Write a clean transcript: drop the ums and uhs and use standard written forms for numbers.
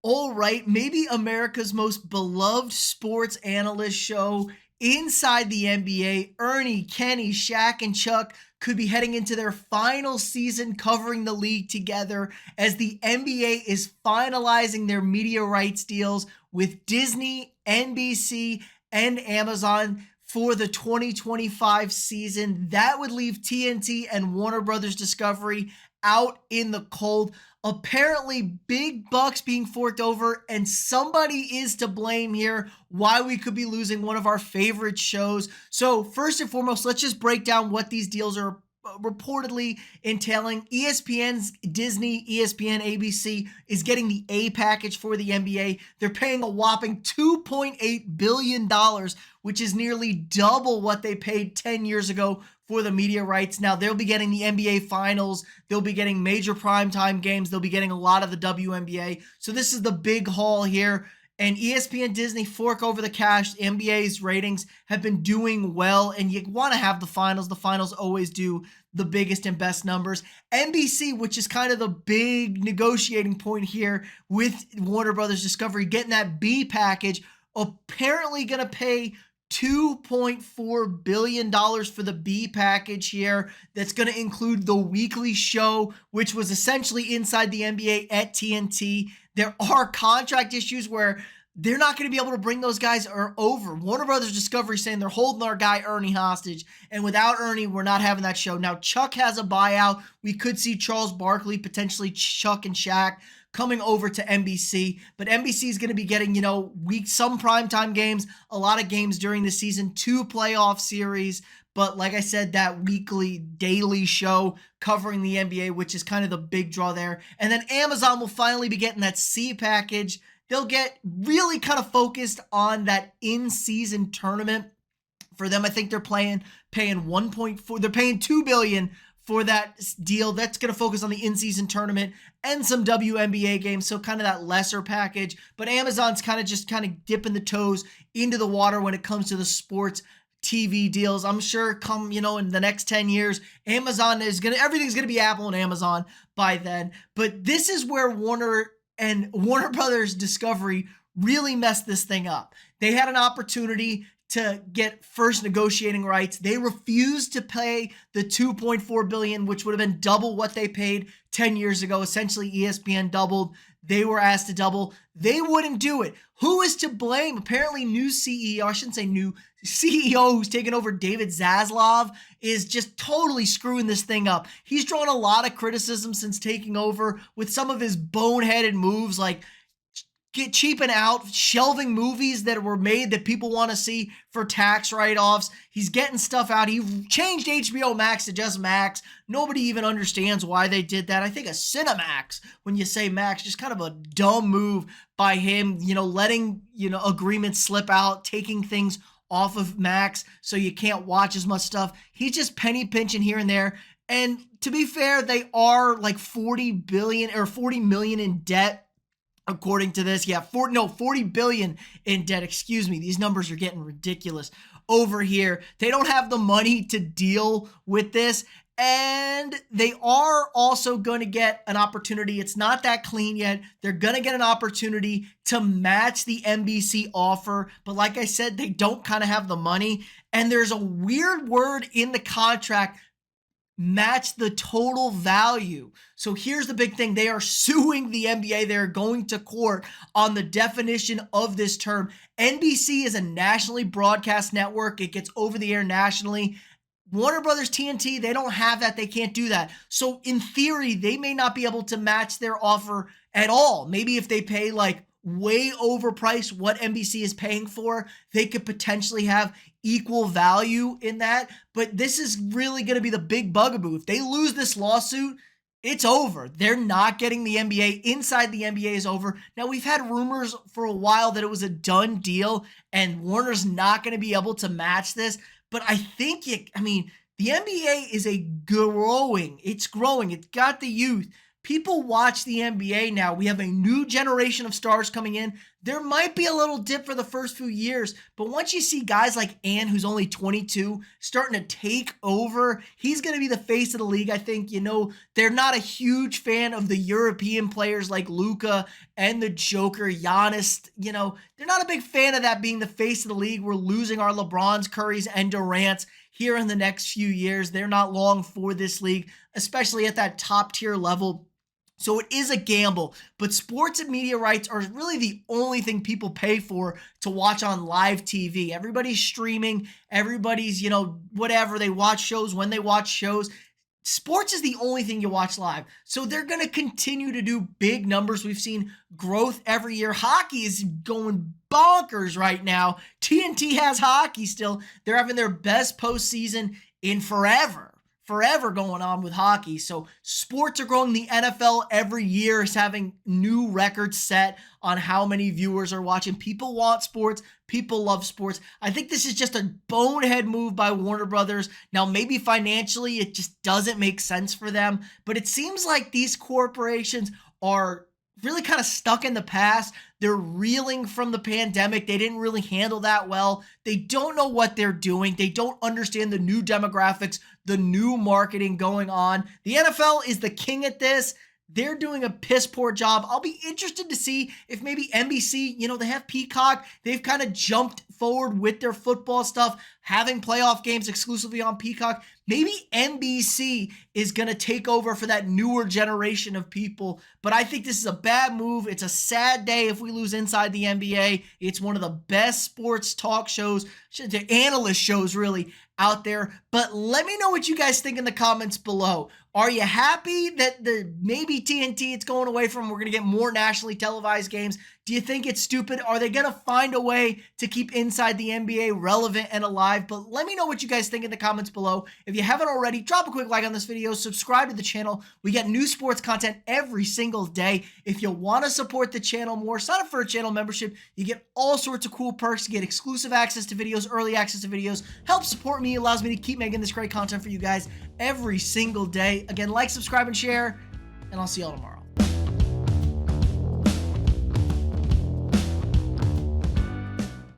All right, maybe America's most beloved sports analyst show inside the NBA. Ernie, Kenny, Shaq, and Chuck could be heading into their final season covering the league together as the NBA is finalizing their media rights deals with Disney, NBC, and Amazon for the 2025 season. That would leave TNT and Warner Brothers Discovery out in the cold. Apparently, big bucks being forked over, and somebody is to blame here why we could be losing one of our favorite shows. So first and foremost, let's just break down what these deals are reportedly entailing. ESPN's Disney, ESPN, ABC is getting the A package for the NBA. They're paying a whopping $2.8 billion, which is nearly double what they paid 10 years ago for the media rights. Now, they'll be getting the NBA Finals. They'll be getting major primetime games. They'll be getting a lot of the WNBA. So this is the big haul here. And ESPN, Disney fork over the cash. The NBA's ratings have been doing well, and you want to have the finals. The finals always do the biggest and best numbers. NBC, which is kind of the big negotiating point here with Warner Brothers Discovery, getting that B package, apparently going to pay $2.4 billion for the B package here. That's going to include the weekly show, which was essentially inside the NBA at TNT. There are contract issues where they're not going to be able to bring those guys over. Warner Brothers Discovery saying they're holding our guy Ernie hostage, and without Ernie, we're not having that show. Now, Chuck has a buyout. We could see Charles Barkley, potentially Chuck and Shaq, coming over to NBC, but NBC is going to be getting, some primetime games, a lot of games during the season, 2 playoff series, but like I said, that weekly, daily show covering the NBA, which is kind of the big draw there. And then Amazon will finally be getting that C package. They'll get really kind of focused on that in-season tournament. For them, I think they're paying 1.4, they're paying $2 billion for that deal. That's going to focus on the in-season tournament and some WNBA games, so kind of that lesser package. But Amazon's kind of dipping the toes into the water when it comes to the sports TV deals. I'm sure in the next 10 years, everything's going to be Apple and Amazon by then. But this is where Warner Brothers Discovery really messed this thing up. They had an opportunity to get first negotiating rights. They refused to pay the $2.4 billion, which would have been double what they paid 10 years ago. Essentially, ESPN doubled. They were asked to double. They wouldn't do it. Who is to blame? Apparently, new CEO who's taken over, David Zaslav, is just totally screwing this thing up. He's drawn a lot of criticism since taking over with some of his boneheaded moves, like cheaping out, shelving movies that were made that people want to see for tax write-offs. He's getting stuff out. He changed HBO Max to just Max. Nobody even understands why they did that. I think a Cinemax, when you say Max, just kind of a dumb move by him, letting, agreements slip out, taking things off of Max so you can't watch as much stuff. He's just penny pinching here and there. And to be fair, they are like 40 million in debt. According to this, 40 billion in debt. Excuse me. These numbers are getting ridiculous over here. They don't have the money to deal with this. And they are also going to get an opportunity. It's not that clean yet. They're going to get an opportunity to match the NBC offer. But like I said, they don't kind of have the money. And there's a weird word in the contract, match the total value. So here's the big thing. They are suing the NBA. They're going to court on the definition of this term. NBC is a nationally broadcast network. It gets over the air nationally. Warner Brothers TNT, they don't have that. They can't do that. So in theory, they may not be able to match their offer at all. Maybe if they pay way overpriced what NBC is paying for, they could potentially have equal value in that. But this is really going to be the big bugaboo. If they lose this lawsuit, it's over. They're not getting the NBA. Inside the NBA is over. Now, we've had rumors for a while that it was a done deal and Warner's not going to be able to match this. But I think the NBA is it's growing. It's got the youth. People watch the NBA now. We have a new generation of stars coming in. There might be a little dip for the first few years, but once you see guys like Ant, who's only 22, starting to take over, he's going to be the face of the league. I think, they're not a huge fan of the European players like Luka and the Joker, Giannis. They're not a big fan of that being the face of the league. We're losing our LeBrons, Currys, and Durants here in the next few years. They're not long for this league, especially at that top tier level. So it is a gamble, but sports and media rights are really the only thing people pay for to watch on live TV. Everybody's streaming, everybody's, whatever, they watch shows when they watch shows. Sports is the only thing you watch live. So they're going to continue to do big numbers. We've seen growth every year. Hockey is going bonkers right now. TNT has hockey still. They're having their best postseason in forever going on with hockey. So sports are growing. The NFL every year is having new records set on how many viewers are watching. People want sports. People love sports. I think this is just a bonehead move by Warner Brothers. Now, maybe financially it just doesn't make sense for them, but it seems like these corporations are really kind of stuck in the past. They're reeling from the pandemic. They didn't really handle that well. They don't know what they're doing. They don't understand the new demographics, the new marketing going on. The NFL is the king at this. They're doing a piss poor job. I'll be interested to see if maybe NBC, they have Peacock. They've kind of jumped forward with their football stuff, having playoff games exclusively on Peacock. Maybe NBC is going to take over for that newer generation of people. But I think this is a bad move. It's a sad day if we lose Inside the NBA. It's one of the best sports talk shows, analyst shows really, out there. But let me know what you guys think in the comments below. Are you happy that maybe TNT it's going away from? We're going to get more nationally televised games. Do you think it's stupid? Are they going to find a way to keep Inside the NBA relevant and alive? But let me know what you guys think in the comments below. If you haven't already, drop a quick like on this video. Subscribe to the channel. We get new sports content every single day. If you want to support the channel more, sign up for a channel membership. You get all sorts of cool perks. You get exclusive access to videos, early access to videos. Help support me. Allows me to keep making this great content for you guys every single day. Again, like, subscribe, and share, and I'll see y'all tomorrow.